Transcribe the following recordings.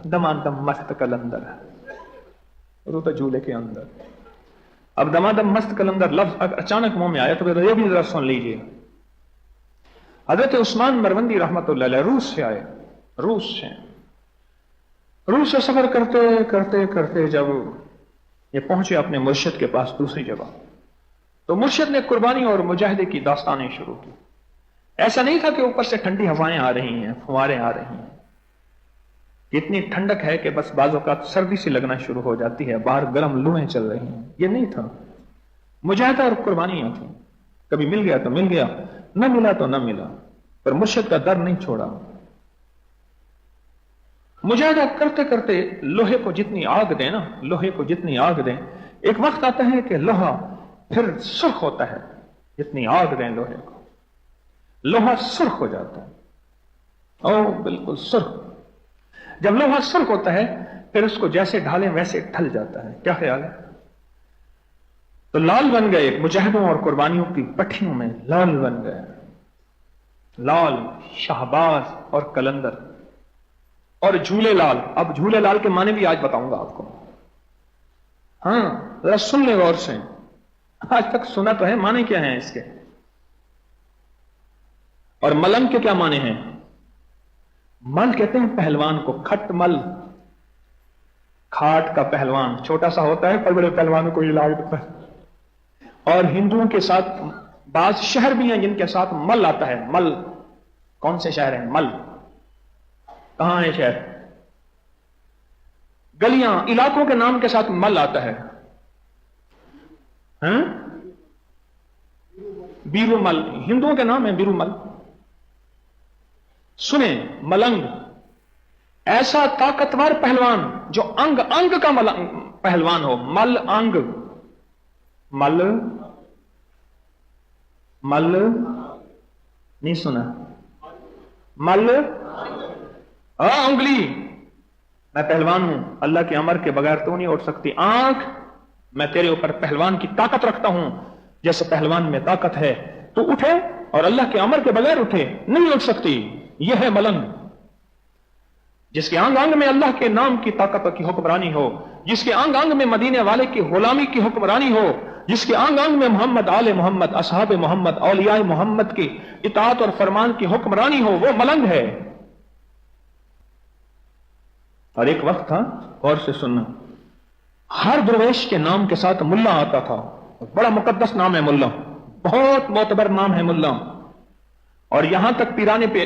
दमादम मस्त कलंदर, वो तो झूले के अंदर। अब दमादम मस्त कलंदर लफ्ज अचानक मुंह में आया तो ये भी जरा सुन लीजिए। हजरत उस्मान मरवंदी रहमतुल्लाह अलैह रूस से आए, रूस से सफर करते करते करते जब ये पहुंचे अपने मुर्शिद के पास दूसरी जगह, तो मुर्शिद ने कुर्बानी और मुजाहिदे की दास्तानें शुरू की। ऐसा नहीं था कि ऊपर से ठंडी हवाएं आ रही हैं, फुहारें आ रही हैं, इतनी ठंडक है कि बस बाजों का सर्दी सी लगना शुरू हो जाती है, बाहर गर्म लूहें चल रही हैं। ये नहीं था, मुजाहिदा और कुर्बानियां थी। कभी मिल गया तो मिल गया, न मिला तो न मिला, पर मुर्शिद का दर नहीं छोड़ा। मुजाहिदा करते करते लोहे को जितनी आग दें ना, लोहे को जितनी आग दें, एक वक्त आता है कि लोहा फिर सुर्ख होता है। जितनी आग दें लोहे को, लोहा सुर्ख हो जाता है। ओ बिल्कुल सुर्ख। जब लोहा सुर्ख होता है फिर उसको जैसे ढालें वैसे ढल जाता है। क्या ख्याल है? तो लाल बन गए मुजाहिदों और कुर्बानियों की पट्टियों में, लाल बन गए, लाल, शाहबाज और कलंदर और झूले लाल। अब झूले लाल के माने भी आज बताऊंगा आपको। हाँ, जरा सुन ले गौर से, आज तक सुना तो है, माने क्या हैं इसके। और मलंग के क्या माने हैं? मल कहते हैं पहलवान को, खटमल, खाट का पहलवान छोटा सा होता है, बड़े बड़े पहलवानों को इलाज देता है। और हिंदुओं के साथ बाज शहर भी हैं जिनके साथ मल आता है। मल कौन से शहर हैं? मल कहां है शहर? गलियां, इलाकों के नाम के साथ मल आता है। हैं? बीरूमल हिंदुओं के नाम है, बीरूमल। सुने, मलंग ऐसा ताकतवर पहलवान जो अंग अंग का पहलवान हो। मल अंग, मल, मल नहीं सुना? मल उंगली, मैं पहलवान हूं, अल्लाह के अमर के बगैर तो नहीं उठ सकती। आंख, मैं तेरे ऊपर पहलवान की ताकत रखता हूं, जैसे पहलवान में ताकत है तो उठे, और अल्लाह के अमर के बगैर उठे नहीं उठ सकती। यह है मलंग। जिसके अंग अंग में अल्लाह के नाम की ताकत की हुक्मरानी हो, जिसके अंग अंग में मदीने वाले की गुलामी की हुक्मरानी हो, जिसके अंग अंग में मोहम्मद, आले मोहम्मद, असहाब मोहम्मद, औलिया मोहम्मद की इताअत और फरमान की हुक्मरानी हो, वो मलंग है। और एक वक्त था, गौर से सुनना, हर दरवेश के नाम के साथ मुल्ला आता था। बड़ा मुकद्दस नाम है मुल्ला, बहुत मोतबर नाम है मुल्ला। और यहां तक पीराने पे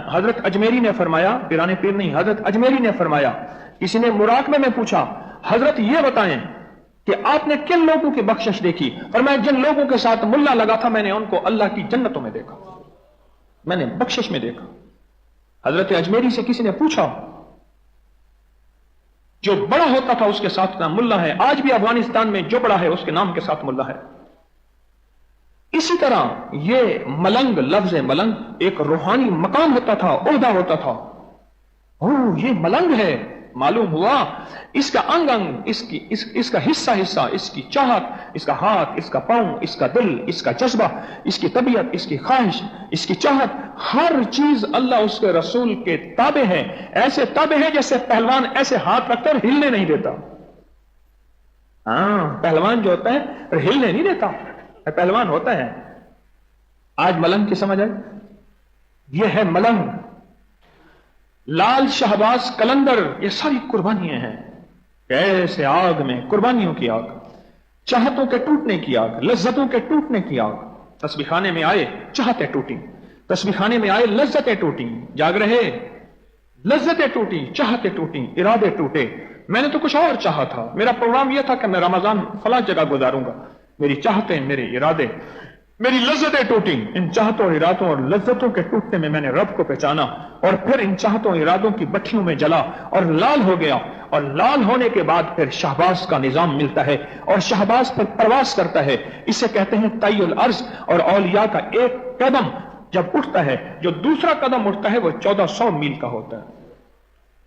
हजरत अजमेरी ने फरमाया, पीराने पीर नहीं, हजरत अजमेरी ने फरमाया, किसी ने मुराकबे में पूछा, हजरत ये बताएं कि आपने किन लोगों की बख्शिश देखी? फरमाया, जिन लोगों के साथ मुल्ला लगा था मैंने उनको अल्लाह की जन्नतों में देखा, मैंने बख्शिश में देखा। हजरत अजमेरी से किसी ने पूछा, जो बड़ा होता था उसके साथ नाम मुल्ला है। आज भी अफगानिस्तान में जो बड़ा है उसके नाम के साथ मुल्ला है। इसी तरह ये मलंग, लफ्ज मलंग एक रूहानी मकाम होता था, ओहदा होता था। ओ ये मलंग है, मालूम हुआ इसका अंग अंग, इसका हिस्सा हिस्सा, इसकी चाहत, इसका हाथ, इसका पांव, इसका दिल, इसका जज्बा, इसकी तबीयत, इसकी ख्वाहिश, इसकी चाहत, हर चीज अल्लाह उसके रसूल के ताबे है। ऐसे ताबे है जैसे पहलवान ऐसे हाथ रखकर हिलने नहीं देता। हाँ, पहलवान जो होता है हिलने नहीं देता, पहलवान होता है। आज मलंग की समझ आई? यह है मलंग, लाल, शहबाज, कलंदर, ये सारी कुर्बानियां हैं। कैसे आग में, कुर्बानियों की आग, चाहतों के टूटने की आग, लज्जतों के टूटने की आग। तस्बीह खाने में आए चाहतें टूटी, तस्बीह खाने में आए लज्जतें टूटी, जाग रहे लज्जतें टूटी, चाहतें टूटी, इरादे टूटे। मैंने तो कुछ और चाहा था, मेरा प्रोग्राम यह था कि मैं रमजान फला जगह गुजारूंगा, मेरी चाहतें, मेरे इरादे, मेरी लज्जतें टूटी। इन चाहतों, इरादों और लज्जतों के टूटने में मैंने रब को पहचाना, और फिर इन चाहतों, इरादों की भट्टियों में जला और लाल हो गया। और लाल होने के बाद फिर शहबाज का निजाम मिलता है, और शहबाज पर प्रवास करता है। इसे कहते हैं तय्युल अर्ज। और औलिया का एक कदम जब उठता है, जो दूसरा कदम उठता है वो 1400 मील का होता है।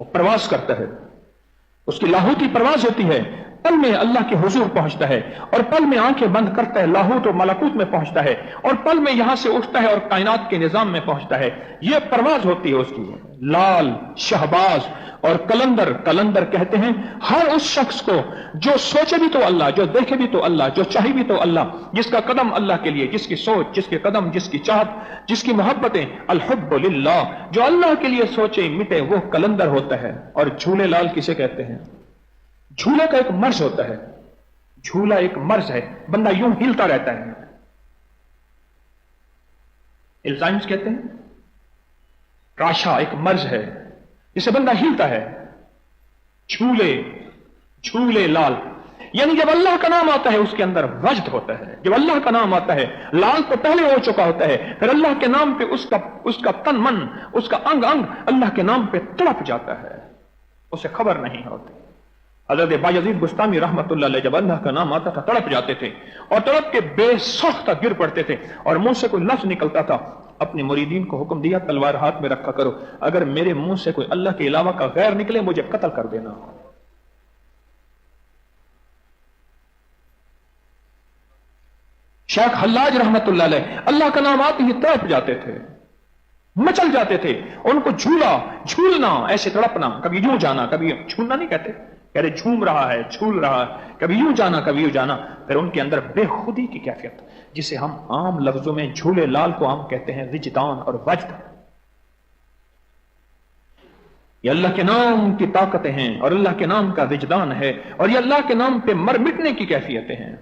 वो प्रवास करता है, उसकी लाहौती प्रवास होती है। पल में अल्लाह के हुजूर पहुंचता है, और पल में आंखें बंद करता है, लाहूत और मलाकूत में पहुंचता है, और पल में यहां से उठता है और कायनात के निजाम में पहुंचता है। यह परवाज होती है उसकी। लाल, शहबाज और कलंदर। कलंदर कहते हैं हर उस शख्स को जो सोचे भी तो अल्लाह, जो देखे भी तो अल्लाह, जो चाहे भी तो अल्लाह, जिसका कदम अल्लाह के लिए, जिसकी सोच, जिसके कदम, जिसकी चाहत, जिसकी मोहब्बतें, अल हुब्बु लिल्लाह, जो अल्लाह के लिए सोचे मिटे, वो कलंदर होता है। और झूले लाल किसे कहते हैं? झूले का एक मर्ज होता है। झूला एक मर्ज है, बंदा यूं हिलता रहता है। इल्जाइम्स कहते हैं राशा एक मर्ज है, जिसे बंदा हिलता है। झूले, झूले लाल, यानी जब अल्लाह का नाम आता है उसके अंदर वजद होता है। जब अल्लाह का नाम आता है, लाल तो पहले हो चुका होता है, फिर अल्लाह के नाम पे उसका तन मन, उसका अंग अंग अल्लाह के नाम पे तड़प जाता है, उसे खबर नहीं होती। हजरत बायजीद बुस्तामी रहमतुल्लाह अलैह जब अल्लाह का नाम आता था तड़प जाते थे, और तड़प के बेसख्त गिर पड़ते थे, और मुंह से कोई लफ्ज निकलता था, अपने मुरीदीन को हुक्म दिया तलवार हाथ में रखा करो, अगर मेरे मुंह से कोई अल्लाह के अलावा का गैर निकले मुझे कत्ल कर देना। शेख हल्लाज रहमतुल्लाह अलैह अल्लाह का नाम आते ही तड़प जाते थे, मचल जाते थे। उनको झूलना, ऐसे तड़पना, कभी यूं जाना, कभी झूलना नहीं कहते, कह रहे झूम रहा है, झूल रहा है, कभी यूं जाना, कभी यूं जाना। फिर उनके अंदर बेखुदी की कैफियत, जिसे हम आम लफ्जों में झूले लाल को हम कहते हैं विजदान और वजद। ये अल्लाह के नाम की ताकतें हैं और अल्लाह के नाम का विजदान है, और ये अल्लाह के नाम पे मर मिटने की कैफियतें हैं,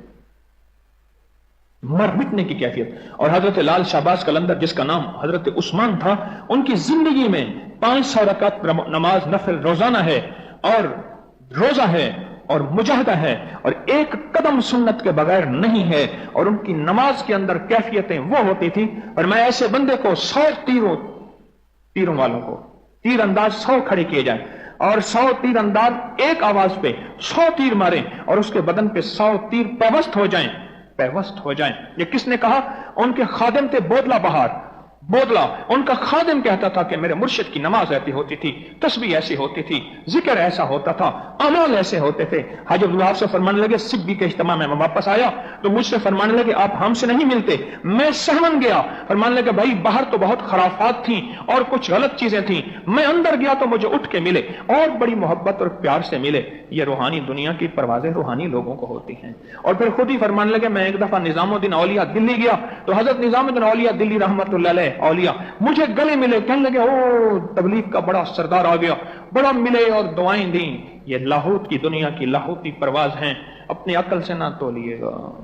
मर मिटने की कैफियत। और हजरत लाल शाहबाज कलंदर, जिसका नाम हजरत उस्मान था, उनकी जिंदगी में 500 रकात नमाज नफल रोजाना है, और रोजा है, और मुजाहिदा है, और एक कदम सुन्नत के बगैर नहीं है। और उनकी नमाज के अंदर कैफियतें वो होती थी, और मैं ऐसे बंदे को 100 तीरों वालों को तीर अंदाज 100 खड़े किए जाए, और 100 तीर अंदाज एक आवाज पे 100 तीर मारे, और उसके बदन पे 100 तीर पैवस्त हो जाएं। ये किसने कहा? उनके खादिम थे बोदला बहार। बोदला उनका खादिम कहता था कि मेरे मुर्शिद की नमाज ऐसी होती थी, तस्बीह ऐसी होती थी, जिक्र ऐसा होता था, अमल ऐसे होते थे। हाजी अब्दुल्लाह से फरमाने लगे, सिब्बी के इज्तिमा में मैं वापस आया तो मुझसे फरमाने लगे आप हमसे नहीं मिलते। मैं सहमन गया, फरमाने लगे भाई बाहर तो बहुत खराफात थी और कुछ गलत चीजें थी, मैं अंदर गया तो मुझे उठ के मिले और बड़ी मोहब्बत और प्यार से मिले। ये रूहानी दुनिया की परवाजें रूहानी लोगों को होती हैं। और फिर खुद ही फरमाने लगे, मैं एक दफा निजामुद्दीन औलिया दिल्ली गया तो हजरत निजामुद्दीन औलिया दिल्ली रहमतुल्लाह अलैह औलिया मुझे गले मिले, कहने लगे ओ तबलीग का बड़ा सरदार आ गया, बड़ा मिले और दुआएं दी। ये लाहौत की दुनिया की लाहौती परवाज हैं, अपनी अकल से ना तोलिएगा।